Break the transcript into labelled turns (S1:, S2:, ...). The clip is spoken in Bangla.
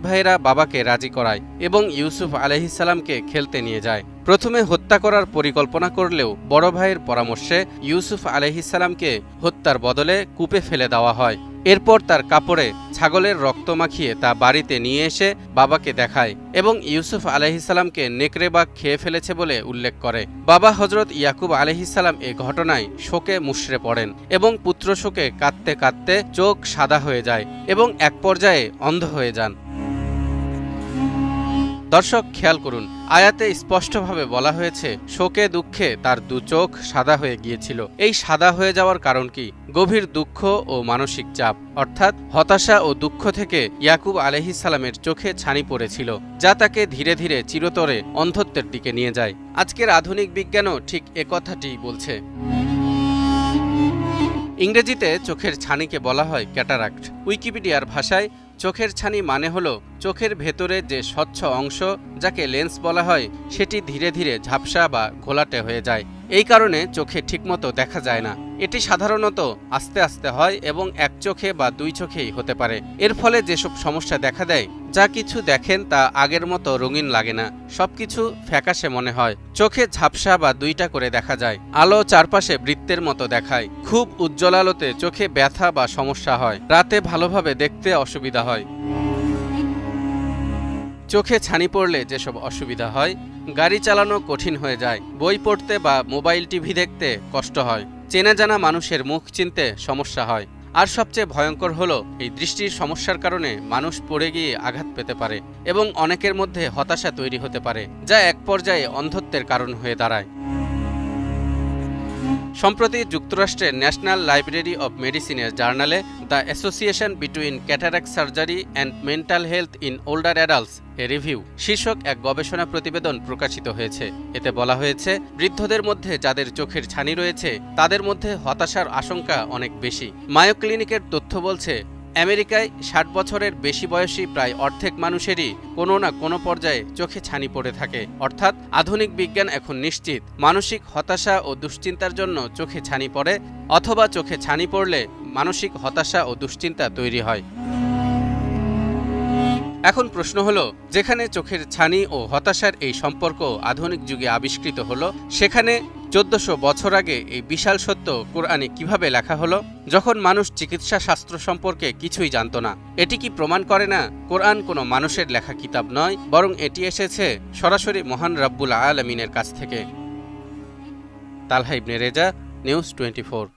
S1: ভাইয়েরা বাবাকে রাজি করায় এবং ইউসুফ আলাইহিসসালামকে খেলতে নিয়ে যায়। প্রথমে হত্যা করার পরিকল্পনা করলেও বড় ভাইয়ের পরামর্শে ইউসুফ আলাইহিসসালামকে হত্যার বদলে কূপে ফেলে দেওয়া হয়। এরপর তার কাপড়ে ছাগলের রক্ত মাখিয়ে তা বাড়িতে নিয়ে এসে বাবাকে দেখায় এবং ইউসুফ আলাইহিসসালামকে নেকড়ে বাঘ খেয়ে ফেলেছে বলে উল্লেখ করে। বাবা হজরত ইয়াকুব আলাইহিসসালাম এ ঘটনায় শোকে মুষড়ে পড়েন এবং পুত্র শোকে কাঁদতে কাঁদতে চোখ সাদা হয়ে যায় এবং এক পর্যায়ে অন্ধ হয়ে যান। দর্শক খেয়াল করুন, আয়াতে স্পষ্টভাবে বলা হয়েছে শোকে দুঃখে তার দু চোখ সাদা হয়ে গিয়েছিল। এই সাদা হয়ে যাওয়ার কারণ কি? গভীর দুঃখ ও মানসিক চাপ, অর্থাৎ হতাশা ও দুঃখ থেকে ইয়াকুব আলাইহিসসালামের চোখে ছানি পড়েছিল, যা তাকে ধীরে ধীরে চিরতরে অন্ধত্বের দিকে নিয়ে যায়। আজকের আধুনিক বিজ্ঞানও ঠিক এ কথাটিই বলছে। ইংরেজিতে চোখের ছানিকে বলা হয় ক্যাটারাক্ট। উইকিপিডিয়ার ভাষায় চোখের ছানি মানে হলো চোখের ভেতরে যে স্বচ্ছ অংশ, যাকে লেন্স বলা হয়, সেটি ধীরে ধীরে ঝাপসা বা ঘোলাটে হয়ে যায়। এই কারণে চোখে ঠিকমতো দেখা যায় না। এটি সাধারণত আস্তে আস্তে হয় এবং এক চোখে বা দুই চোখেই হতে পারে। এর ফলে যেসব সমস্যা দেখা দেয়, যা কিছু দেখেন তা আগের মতো রঙিন লাগে না, সবকিছু ফ্যাকাশে মনে হয়। চোখে ঝাপসা বা দুইটা করে দেখা যায়। আলো চারপাশে বৃত্তের মতো দেখায়। খুব উজ্জ্বল আলোতে চোখে ব্যথা বা সমস্যা হয়। রাতে ভালোভাবে দেখতে অসুবিধা হয়। চোখে ছানি পড়লে যেসব অসুবিধা হয়: গাড়ি চালানো কঠিন হয়ে যায়, বই পড়তে বা মোবাইল টিভি দেখতে কষ্ট হয়, চেনা জানা মানুষের মুখ চিনতে সমস্যা হয়। আর সবচেয়ে ভয়ঙ্কর হলো এই দৃষ্টির সমস্যার কারণে মানুষ পড়ে গিয়ে আঘাত পেতে পারে এবং অনেকের মধ্যে হতাশা তৈরি হতে পারে, যা এক পর্যায়ে অন্ধত্বের কারণ হয়ে দাঁড়ায়। সম্প্রতি যুক্তরাষ্ট্রের ন্যাশনাল লাইব্রেরি অব মেডিসিনের জার্নালে the association between cataract surgery and mental health in older adults A review শীর্ষক এক গবেষণা প্রতিবেদন প্রকাশিত হয়েছে। এতে বলা হয়েছে, বৃদ্ধদের মধ্যে যাদের চোখের ছানি রয়েছে তাদের মধ্যে হতাশার আশঙ্কা অনেক বেশি। মায়ো ক্লিনিকের তথ্য বলছে, আমেরিকায় ৬০ বছরের বেশি বয়সী প্রায় অর্ধেক মানুষেরই কোনো না কোনো পর্যায়ে চোখে ছানি পড়ে থাকে। অর্থাৎ আধুনিক বিজ্ঞান এখন নিশ্চিত, মানসিক হতাশা ও দুশ্চিন্তার জন্য চোখে ছানি পড়ে অথবা চোখে ছানি পড়লে মানসিক হতাশা ও দুশ্চিন্তা তৈরি হয়। এখন প্রশ্ন হলো, যেখানে চোখের ছানি ও হতাশার এই সম্পর্ক আধুনিক যুগে আবিষ্কৃত হলো, সেখানে ১৪০০ বছর আগে এই বিশাল সত্য কোরআনে কিভাবে লেখা হলো, যখন মানুষ চিকিৎসা শাস্ত্র সম্পর্কে কিছুই জানত না? এটি কি প্রমাণ করে না কোরআন কোনো মানুষের লেখা কিতাব নয়, বরং এটি এসেছে সরাসরি মহান রাব্বুল আলামিনের কাছ থেকে? তালহা ইবনে রেজা, নিউজ 24।